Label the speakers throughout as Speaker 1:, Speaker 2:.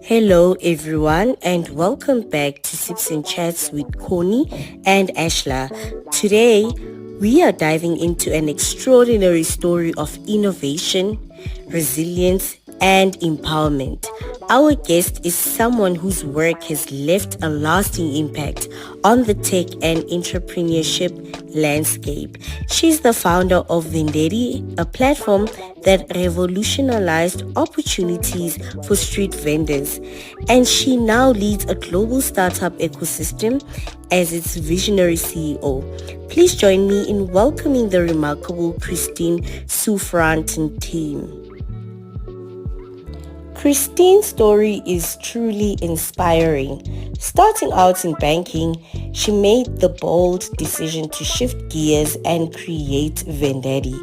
Speaker 1: Hello everyone and welcome back to Sips and Chats with Connie and Ursula. Today we are diving into an extraordinary story of innovation, resilience and empowerment. Our guest is someone whose work has left a lasting impact on the tech and entrepreneurship landscape. She's the founder of Vendedy, a platform that revolutionized opportunities for street vendors. And she now leads a global startup ecosystem as its visionary CEO. Please join me in welcoming the remarkable Christine Souffrant Ntim. Christine's story is truly inspiring. Starting out in banking, she made the bold decision to shift gears and create Vendedy,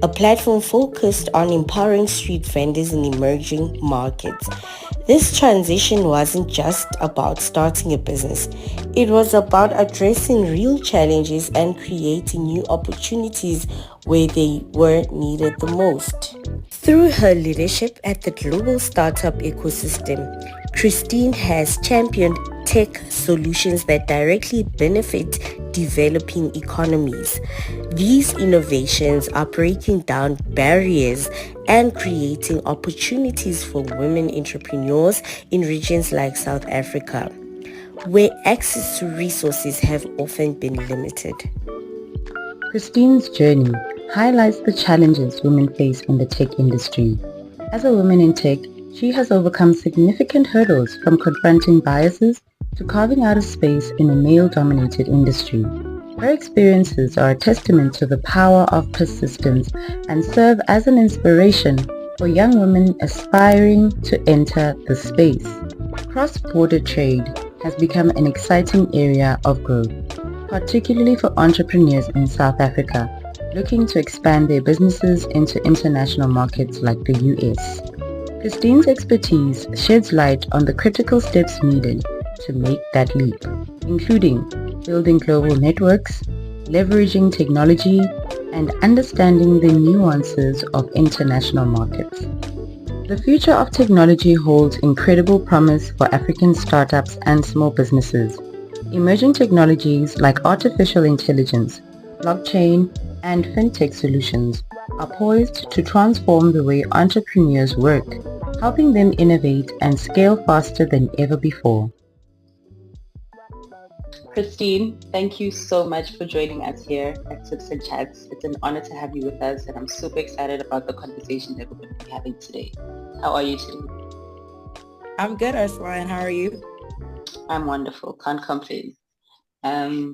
Speaker 1: a platform focused on empowering street vendors in emerging markets. This transition wasn't just about starting a business. It was about addressing real challenges and creating new opportunities where they were needed the most. Through her leadership at the global startup ecosystem, Christine has championed tech solutions that directly benefit developing economies. These innovations are breaking down barriers and creating opportunities for women entrepreneurs in regions like South Africa, where access to resources have often been limited.
Speaker 2: Christine's journey highlights the challenges women face in the tech industry. As a woman in tech, she has overcome significant hurdles from confronting biases to carving out a space in a male-dominated industry. Her experiences are a testament to the power of persistence and serve as an inspiration for young women aspiring to enter the space. Cross-border trade has become an exciting area of growth, particularly for entrepreneurs in South Africa looking to expand their businesses into international markets like the US. Christine's expertise sheds light on the critical steps needed to make that leap, including building global networks, leveraging technology, and understanding the nuances of international markets. The future of technology holds incredible promise for African startups and small businesses. Emerging technologies like artificial intelligence, blockchain, and fintech solutions are poised to transform the way entrepreneurs work, helping them innovate and scale faster than ever before.
Speaker 3: Christine, thank you so much for joining us here at Sips and Chats. It's an honor to have you with us, and I'm super excited about the conversation that we're going to be having today. How are you today?
Speaker 4: I'm good, Ursula, and how are you?
Speaker 3: I'm wonderful. Can't complain. How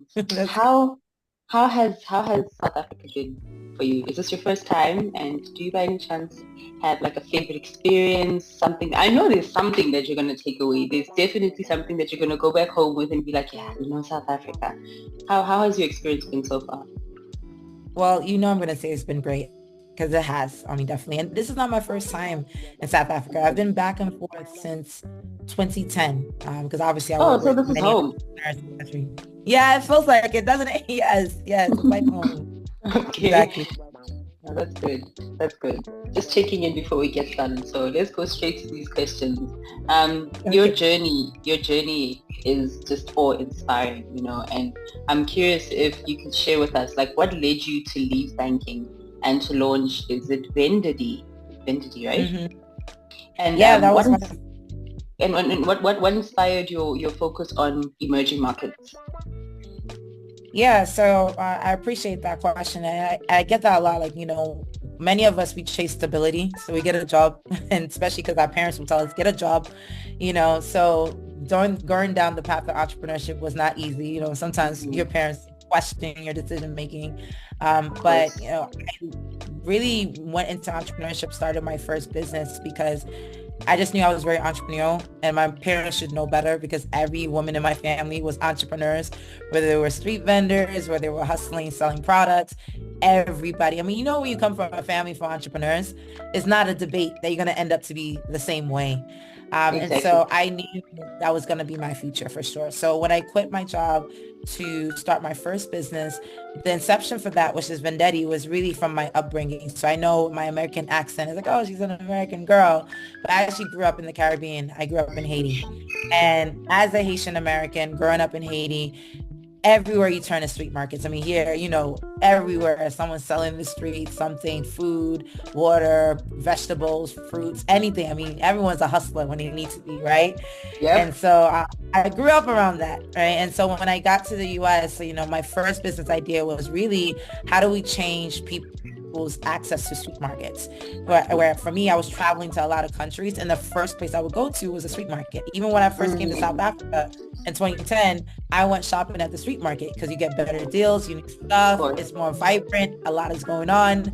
Speaker 3: has South Africa been for you? Is this your first time? And do you by any chance have like a favorite experience? Something I know there's something that you're gonna take away. There's definitely something that you're gonna go back home with and be like, yeah, South Africa. How has your experience been so far?
Speaker 4: Well, I'm gonna say it's been great. Because it has, definitely. And this is not my first time in South Africa. I've been back and forth since 2010. Because obviously I work
Speaker 3: so
Speaker 4: with
Speaker 3: this is
Speaker 4: many
Speaker 3: home.
Speaker 4: countries. Yeah, it feels like it, doesn't it? Yes, it's like home.
Speaker 3: Okay.
Speaker 4: Exactly.
Speaker 3: No, that's good. Just checking in before we get started. So let's go straight to these questions.
Speaker 4: Okay.
Speaker 3: Your journey is just awe-inspiring, and I'm curious if you can share with us, like, what led you to leave banking and to launch, is it Vendedy, right?
Speaker 4: Mm-hmm.
Speaker 3: And
Speaker 4: yeah, that was
Speaker 3: and what inspired your focus on emerging markets?
Speaker 4: Yeah, so I appreciate that question. And I get that a lot. Like, many of us, we chase stability. So we get a job, and especially because our parents would tell us, get a job, so going down the path of entrepreneurship was not easy. Sometimes your parents question your decision making. But, I really went into entrepreneurship, started my first business because I just knew I was very entrepreneurial, and my parents should know better because every woman in my family was entrepreneurs, whether they were street vendors, whether they were hustling, selling products. everybody. I mean, you know, when you come from a family for entrepreneurs, it's not a debate that you're going to end up to be the same way. And so I knew that was going to be my future for sure. So when I quit my job to start my first business, the inception for that, which is Vendedy, was really from my upbringing. So I know my American accent is like, oh, she's an American girl. But I actually grew up in the Caribbean. I grew up in Haiti. And as a Haitian American growing up in Haiti, everywhere you turn is street markets. I mean, here, you know, everywhere someone's selling in the street, something, food, water, vegetables, fruits, anything. I mean, everyone's a hustler when they need to be, right?
Speaker 3: Yep.
Speaker 4: And so I grew up around that, right? And so when I got to the US, you know, my first business idea was really, how do we change people's access to street markets? Where for me, I was traveling to a lot of countries, and the first place I would go to was a street market. Even when I first came to South Africa in 2010, I went shopping at the street market because you get better deals, unique stuff, it's more vibrant, a lot is going on.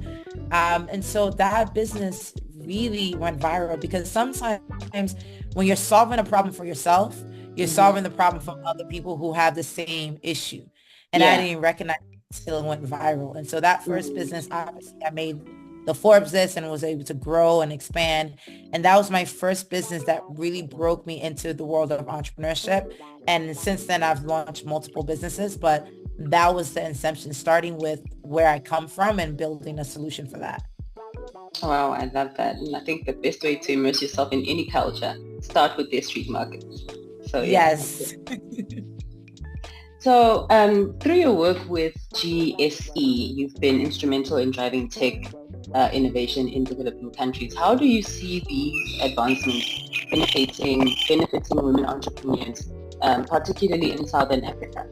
Speaker 4: And so that business really went viral, because sometimes when you're solving a problem for yourself, you're solving the problem for other people who have the same issue. And I didn't recognize it until it went viral. And so that first business, obviously, I made the Forbes list and was able to grow and expand. And that was my first business that really broke me into the world of entrepreneurship. And since then, I've launched multiple businesses, but that was the inception, starting with where I come from and building a solution for that.
Speaker 3: Wow, I love that. And I think the best way to immerse yourself in any culture, start with their street market. So
Speaker 4: yes.
Speaker 3: So through your work with GSE, you've been instrumental in driving tech innovation in developing countries. How do you see these advancements benefiting women entrepreneurs, particularly in Southern Africa?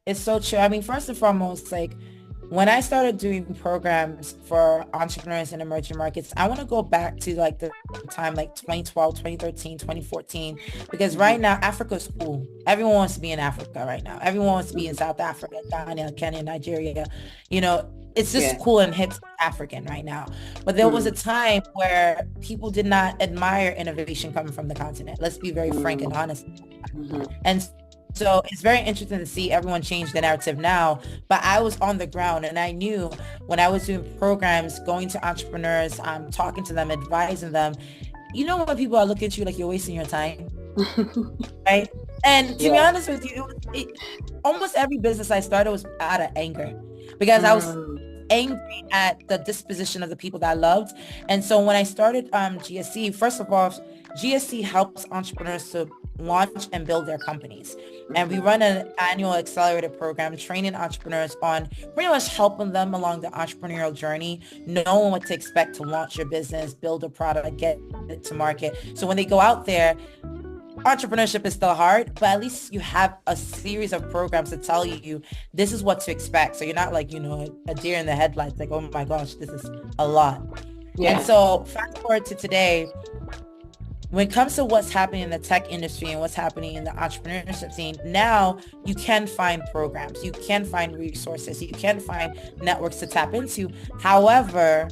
Speaker 4: It's so true. I mean, first and foremost, like, when I started doing programs for entrepreneurs in emerging markets, I want to go back to like the time like 2012, 2013, 2014, because right now Africa's cool. Everyone wants to be in Africa right now. Everyone wants to be in South Africa, Ghana, Kenya, Nigeria. You know, it's just cool and hip African right now. But there was a time where people did not admire innovation coming from the continent. Let's be very frank and honest. And so it's very interesting to see everyone change the narrative now, but I was on the ground and I knew when I was doing programs, going to entrepreneurs, talking to them, advising them, you know, when people are looking at you like you're wasting your time, right? And to be honest with you, almost every business I started was out of anger, because I was angry at the disposition of the people that I loved. And so when I started GSE, first of all, GSE helps entrepreneurs to launch and build their companies. And we run an annual accelerated program training entrepreneurs on pretty much helping them along the entrepreneurial journey, knowing what to expect to launch your business, build a product, get it to market. So when they go out there, entrepreneurship is still hard, but at least you have a series of programs to tell you this is what to expect. So you're not like, you know, a deer in the headlights, like, oh my gosh, this is a lot. And so fast forward to today, when it comes to what's happening in the tech industry and what's happening in the entrepreneurship scene, now you can find programs, you can find resources, you can find networks to tap into. However,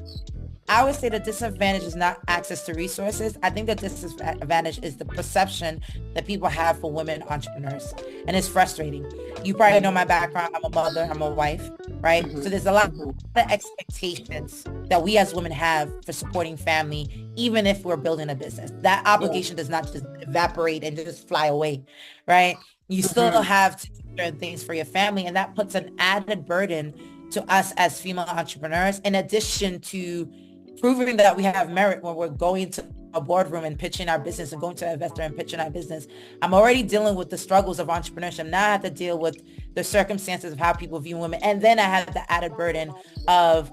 Speaker 4: I would say the disadvantage is not access to resources. I think the disadvantage is the perception that people have for women entrepreneurs. And it's frustrating. You probably know my background. I'm a mother, I'm a wife, right? So there's a lot of expectations that we as women have for supporting family, even if we're building a business. That obligation does not just evaporate and just fly away, right? You still have to do certain things for your family, and that puts an added burden to us as female entrepreneurs, in addition to proving that we have merit when we're going to a boardroom and pitching our business and going to an investor and pitching our business. I'm already dealing with the struggles of entrepreneurship. Now I have to deal with the circumstances of how people view women. And then I have the added burden of,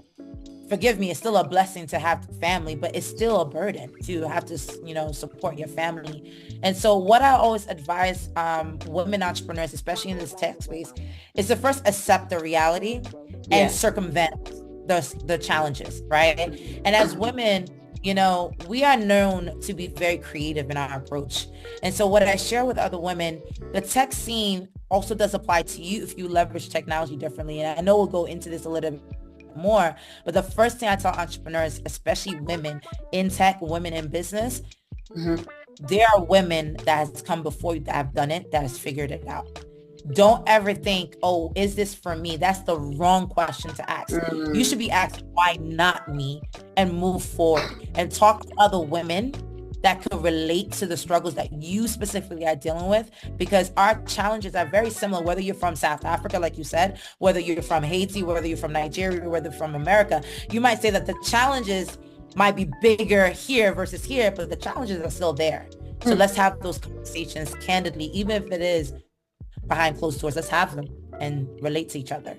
Speaker 4: forgive me, it's still a blessing to have family, but it's still a burden to have to, you know, support your family. And so what I always advise women entrepreneurs, especially in this tech space, is to first accept the reality and circumvent the challenges, right? And as women, you know, we are known to be very creative in our approach. And so what I share with other women, the tech scene also does apply to you if you leverage technology differently. And I know we'll go into this a little bit more, but the first thing I tell entrepreneurs, especially women in tech, women in business, there are women that has come before you that have done it, that has figured it out. Don't ever think, oh, is this for me? That's the wrong question to ask. You should be asked, why not me? And move forward and talk to other women that could relate to the struggles that you specifically are dealing with, because our challenges are very similar, whether you're from South Africa, like you said, whether you're from Haiti, whether you're from Nigeria, whether you're from America. You might say that the challenges might be bigger here versus here, but the challenges are still there. So let's have those conversations candidly, even if it is behind closed doors. Let's have them and relate to each other.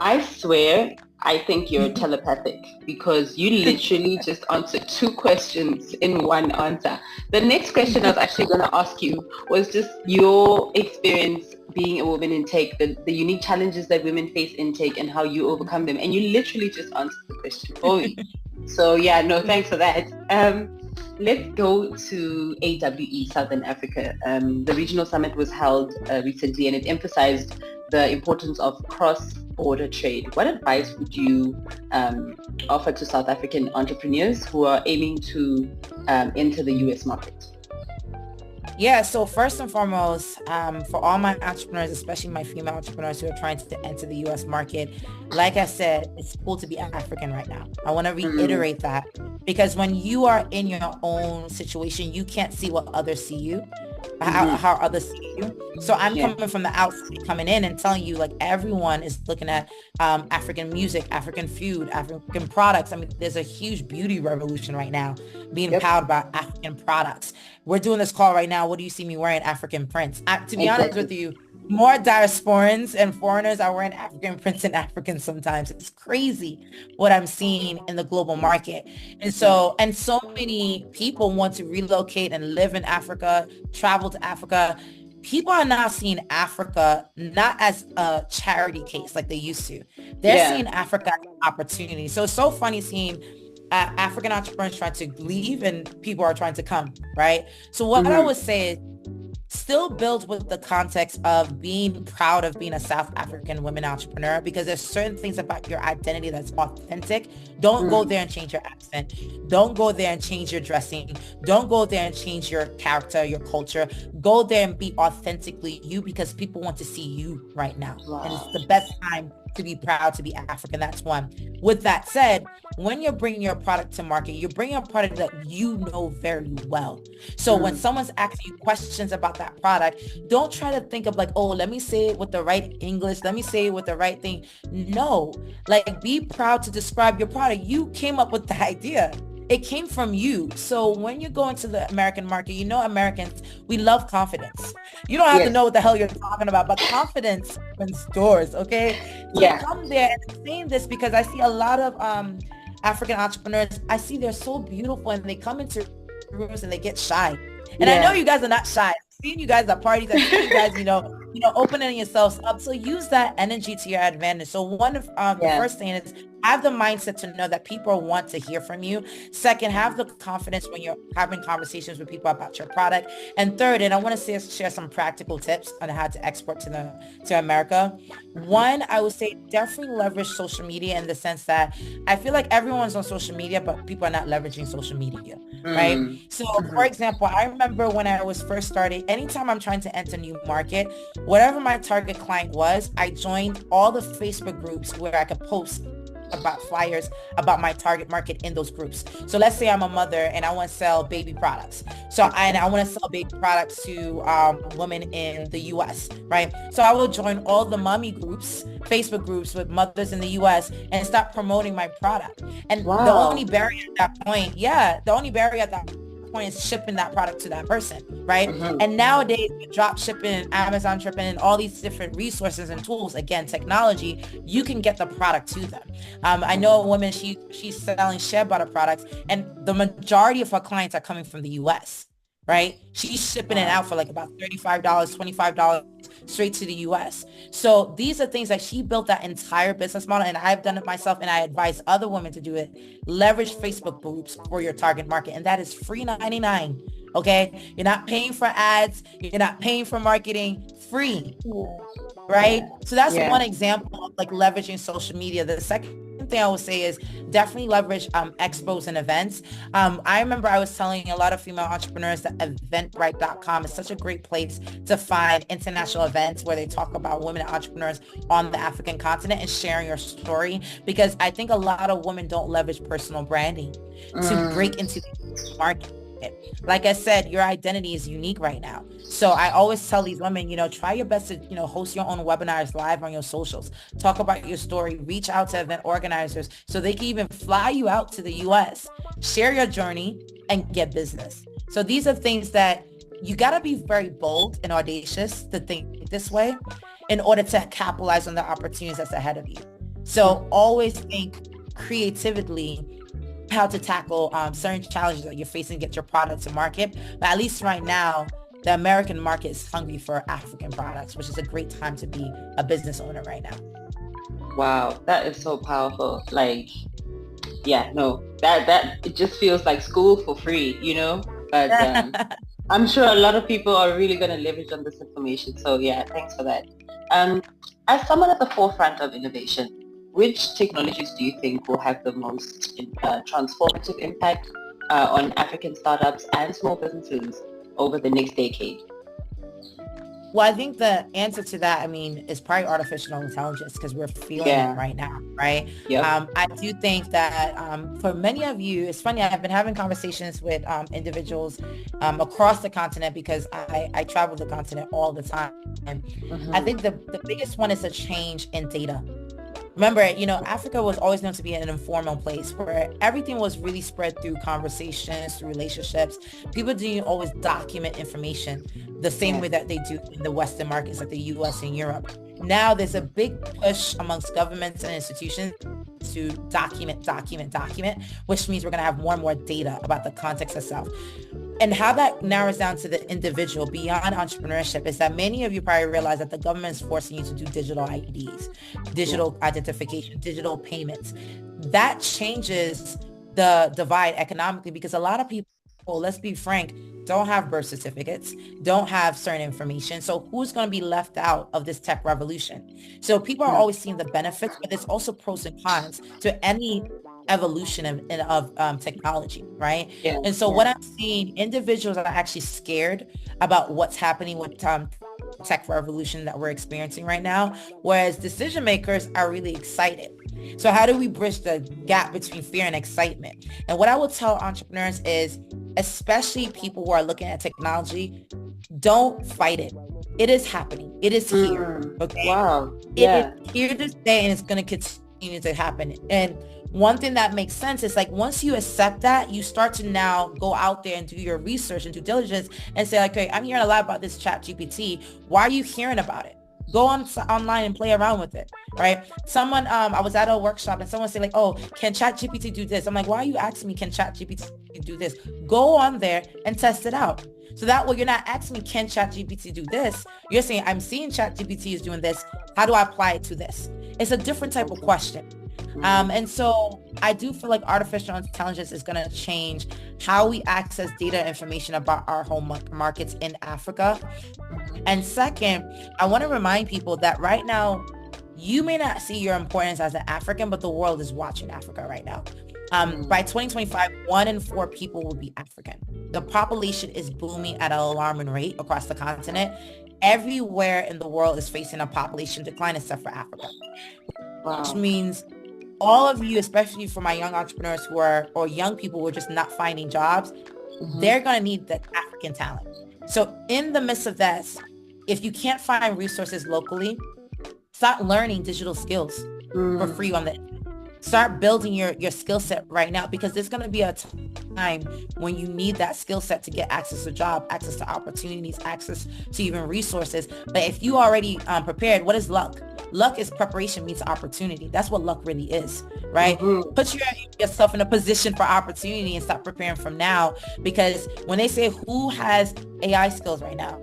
Speaker 3: I swear, I think you're telepathic, because you literally just answered 2 questions in one answer. The next question I was actually going to ask you was just your experience being a woman in tech, the unique challenges that women face in tech and how you overcome them. And you literally just answered the question for me. So yeah, no, thanks for that. Let's go to AWE, Southern Africa. The regional summit was held recently, and it emphasized the importance of cross-border trade. What advice would you offer to South African entrepreneurs who are aiming to enter the US market?
Speaker 4: Yeah, so first and foremost, for all my entrepreneurs, especially my female entrepreneurs who are trying to enter the US market, like I said, it's cool to be African right now. I want to reiterate that, because when you are in your own situation, you can't see what others see you, how others see you. So I'm coming from the outside, coming in and telling you, like, everyone is looking at African music, African food, African products. I mean, there's a huge beauty revolution right now being powered by African products. We're doing this call right now. What do you see me wearing? African prints. To be honest with you, more diasporans and foreigners are wearing African prints than Africans sometimes. It's crazy what I'm seeing in the global market. And so many people want to relocate and live in Africa, travel to Africa. People are now seeing Africa not as a charity case like they used to. They're seeing Africa as an opportunity. So it's so funny seeing African entrepreneurs trying to leave and people are trying to come, right? So what I would say is, still build with the context of being proud of being a South African women entrepreneur, because there's certain things about your identity that's authentic. Don't go there and change your accent. Don't go there and change your dressing. Don't go there and change your character, your culture. Go there and be authentically you, because people want to see you right now. Wow. And it's the best time to be proud to be African. That's one. With that said, when you're bringing your product to market, you're bringing a product that you know very well. So when someone's asking you questions about that product, don't try to think of like, oh, let me say it with the right English. Let me say it with the right thing. No, like, be proud to describe your product. You came up with the idea. It came from you. So when you go into the American market, you know, Americans, we love confidence. You don't have to know what the hell you're talking about, but confidence opens doors, okay? So come there, and I'm saying this because I see a lot of African entrepreneurs. I see they're so beautiful and they come into rooms and they get shy. And I know you guys are not shy. I've seen you guys at parties. I've seen you guys, you know, opening yourselves up. So use that energy to your advantage. So one of the first thing is, have the mindset to know that people want to hear from you. Second, have the confidence when you're having conversations with people about your product. And third, and I want to share some practical tips on how to export to America. One, I would say definitely leverage social media, in the sense that I feel like everyone's on social media, but people are not leveraging social media, right? So for example, I remember when I was first started, anytime I'm trying to enter a new market, whatever my target client was, I joined all the Facebook groups where I could post about flyers about my target market in those groups. So let's say I'm a mother and I want to sell baby products. So I want to sell baby products to women in the US, right? So I will join all the mommy groups, Facebook groups with mothers in the US, and start promoting my product. And the only barrier at that point, is shipping that product to that person, right? And nowadays, with drop shipping, Amazon shipping, and all these different resources and tools, again, technology, you can get the product to them. I know a woman, she's selling shea butter products, and the majority of her clients are coming from the US, right? She's shipping it out for like about $35, $25 straight to the US. So these are things that she built that entire business model, and I've done it myself, and I advise other women to do it. Leverage Facebook groups for your target market, and that is free 99. Okay, you're not paying for ads, you're not paying for marketing, free, right? So that's one example of like leveraging social media. The second thing I would say is definitely leverage expos and events. I remember I was telling a lot of female entrepreneurs that eventbrite.com is such a great place to find international events where they talk about women entrepreneurs on the African continent and sharing your story, because I think a lot of women don't leverage personal branding to break into the market. Like I said, your identity is unique right now. So I always tell these women, try your best to, host your own webinars live on your socials. Talk about your story. Reach out to event organizers so they can even fly you out to the US. Share your journey and get business. So these are things that you got to be very bold and audacious to think this way in order to capitalize on the opportunities that's ahead of you. So always think creatively how to tackle certain challenges that you're facing to get your product to market. But at least right now, the American market is hungry for African products, which is a great time to be a business owner right now.
Speaker 3: Wow, that is so powerful. Like, yeah, no, that it just feels like school for free, But I'm sure a lot of people are really going to leverage on this information. So yeah, thanks for that. As someone at the forefront of innovation, which technologies do you think will have the most transformative impact on African startups and small businesses over the next decade?
Speaker 4: Well, I think the answer to that, is probably artificial intelligence, because we're feeling it right now, right?
Speaker 3: Yep.
Speaker 4: I do think that for many of you, it's funny, I've been having conversations with individuals across the continent, because I travel the continent all the time. I think the biggest one is a change in data. Remember, Africa was always known to be an informal place where everything was really spread through conversations, through relationships. People didn't always document information the same way that they do in the Western markets like the US and Europe. Now there's a big push amongst governments and institutions to document, which means we're going to have more and more data about the context itself. And how that narrows down to the individual beyond entrepreneurship is that many of you probably realize that the government is forcing you to do digital IDs, digital identification, digital payments. That changes the divide economically, because a lot of people, let's be frank, don't have birth certificates, don't have certain information. So who's going to be left out of this tech revolution? So people are always seeing the benefits, but there's also pros and cons to any evolution of technology, right? And so what I'm seeing, individuals are actually scared about what's happening with tech revolution that we're experiencing right now, whereas decision makers are really excited. So how do we bridge the gap between fear and excitement? And what I will tell entrepreneurs is, especially people who are looking at technology, don't fight it. It is happening. It is here. Okay.
Speaker 3: Wow.
Speaker 4: It is here to stay, and it's going to continue to happen. And one thing that makes sense is, like, once you accept that, you start to now go out there and do your research and due diligence and say, okay, I'm hearing a lot about this chat GPT. Why are you hearing about it? Go online and play around with it, right? Someone, I was at a workshop and someone said, like, oh, can chat GPT do this? I'm like, why are you asking me, can chat GPT do this? Go on there and test it out. So that way you're not asking me, can chat GPT do this? You're saying, I'm seeing chat GPT is doing this. How do I apply it to this? It's a different type of question. And so I do feel like artificial intelligence is going to change how we access data information about our home markets in Africa. And second, I want to remind people that right now, you may not see your importance as an African, but the world is watching Africa right now. By 2025, 1 in 4 people will be African. The population is booming at an alarming rate across the continent. Everywhere in the world is facing a population decline except for Africa.
Speaker 3: Wow.
Speaker 4: Which means all of you, especially for my young entrepreneurs or young people who are just not finding jobs, they're going to need the African talent. So in the midst of this, if you can't find resources locally, start learning digital skills for free on the internet. Start building your skill set right now, because there's going to be a time when you need that skill set to get access to job, access to opportunities, access to even resources. But if you already prepared, what is luck? Luck is preparation meets opportunity. That's what luck really is, right? Put yourself in a position for opportunity and start preparing from now, because when they say who has AI skills right now,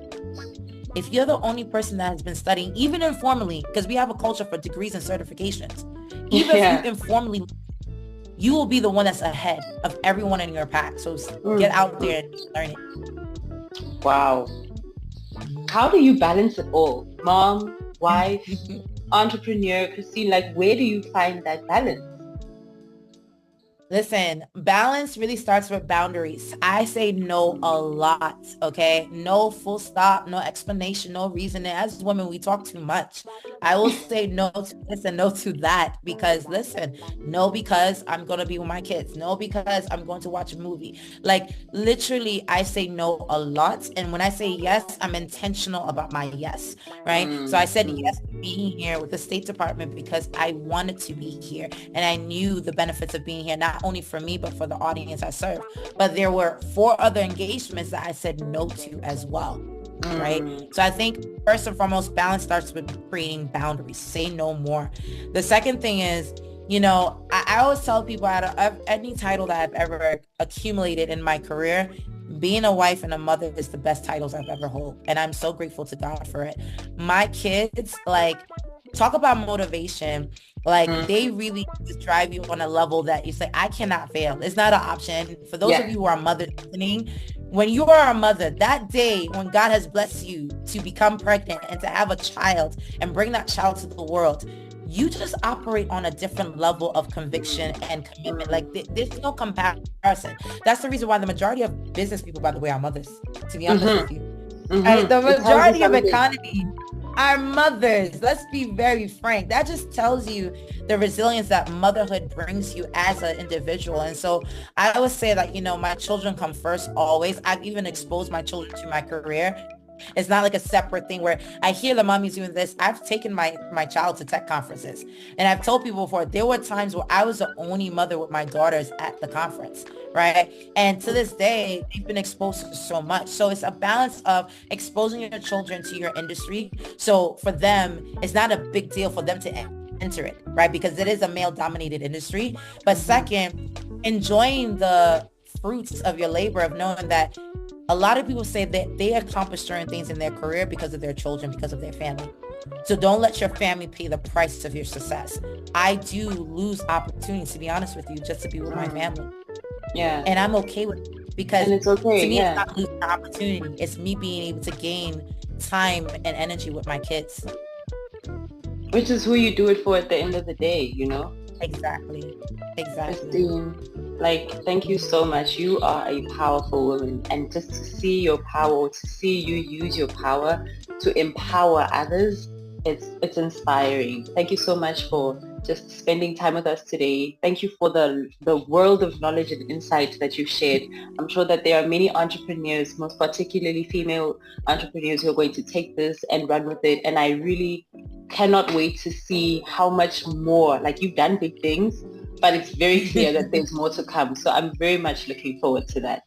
Speaker 4: if you're the only person that has been studying, even informally, because we have a culture for degrees and certifications, even if you informally, you will be the one that's ahead of everyone in your pack. So get out there and learn it.
Speaker 3: Wow. How do you balance it all? Mom, wife, entrepreneur, Christine, like, where do you find that balance?
Speaker 4: Listen, balance really starts with boundaries. I say no a lot, okay? No full stop, no explanation, no reason. As women, we talk too much. I will say no to this and no to that because listen, no because I'm going to be with my kids. No because I'm going to watch a movie. Like literally, I say no a lot. And when I say yes, I'm intentional about my yes, right? So I said yes to being here with the State Department because I wanted to be here and I knew the benefits of being here, not only for me, but for the audience I serve. But there were 4 other engagements that I said no to as well. Right. So I think first and foremost, balance starts with creating boundaries. Say no more. The second thing is, I always tell people out of any title that I've ever accumulated in my career, being a wife and a mother is the best titles I've ever held. And I'm so grateful to God for it. My kids, like, talk about motivation. Like they really just drive you on a level that you say, I cannot fail. It's not an option. For those of you who are mothers listening, when you are a mother, that day when God has blessed you to become pregnant and to have a child and bring that child to the world, you just operate on a different level of conviction and commitment. Like there's no comparison. That's the reason why the majority of business people, by the way, are mothers, to be honest with you. The majority of economy are mothers. Let's be very frank. That just tells you the resilience that motherhood brings you as an individual. And so I would say that, my children come first always. I've even exposed my children to my career. It's not like a separate thing where I hear the mommy's doing this. I've taken my child to tech conferences. And I've told people before, there were times where I was the only mother with my daughters at the conference, right? And to this day, they've been exposed to so much. So it's a balance of exposing your children to your industry. So for them, it's not a big deal for them to enter it, right? Because it is a male-dominated industry. But second, enjoying the fruits of your labor of knowing that a lot of people say that they accomplish certain things in their career because of their children, because of their family. So don't let your family pay the price of your success. I do lose opportunities, to be honest with you, just to be with my family.
Speaker 3: Yeah.
Speaker 4: And I'm okay with it because
Speaker 3: it's okay,
Speaker 4: to me, it's not losing an opportunity. It's me being able to gain time and energy with my kids.
Speaker 3: Which is who you do it for at the end of the day,
Speaker 4: Exactly.
Speaker 3: Christine, thank you so much. You are a powerful woman, and just to see your power, to see you use your power to empower others, it's inspiring. Thank you so much for just spending time with us today. Thank you for the world of knowledge and insight that you've shared. I'm sure that there are many entrepreneurs, most particularly female entrepreneurs, who are going to take this and run with it. And I really cannot wait to see how much more, you've done big things, but it's very clear that there's more to come. So I'm very much looking forward to that.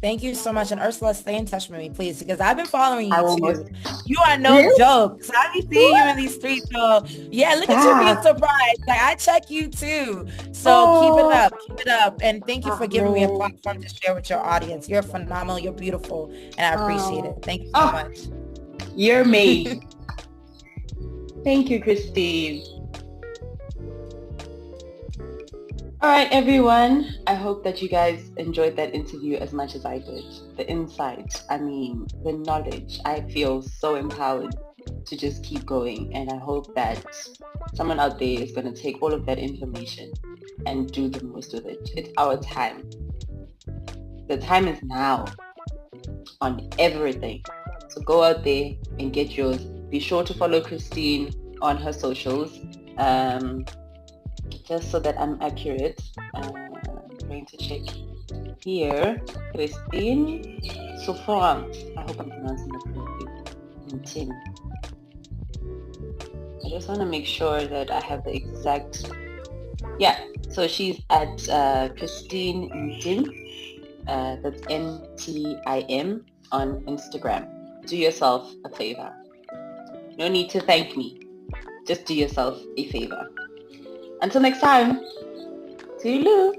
Speaker 4: Thank you so much. And Ursula, stay in touch with me, please, because I've been following you too. You are no joke. So I be seeing you in these streets. So yeah, look at you being surprised. I check you too. So keep it up. And thank you for giving me a platform to share with your audience. You're phenomenal. You're beautiful. And I appreciate it. Thank you so much.
Speaker 3: You're made. Thank you, Christine. All right, everyone. I hope that you guys enjoyed that interview as much as I did. The insight, the knowledge. I feel so empowered to just keep going. And I hope that someone out there is going to take all of that information and do the most with it. It's our time. The time is now on everything. So go out there and get yours. Be sure to follow Christine on her socials. Just so that I'm accurate, I'm going to check here. Christine Souffrant. I hope I'm pronouncing that correctly. Ntim. I just want to make sure that I have the exact... Yeah, so she's at Christine Ntim. That's Ntim on Instagram. Do yourself a favor. No need to thank me. Just do yourself a favor. Until next time, see you. Lou.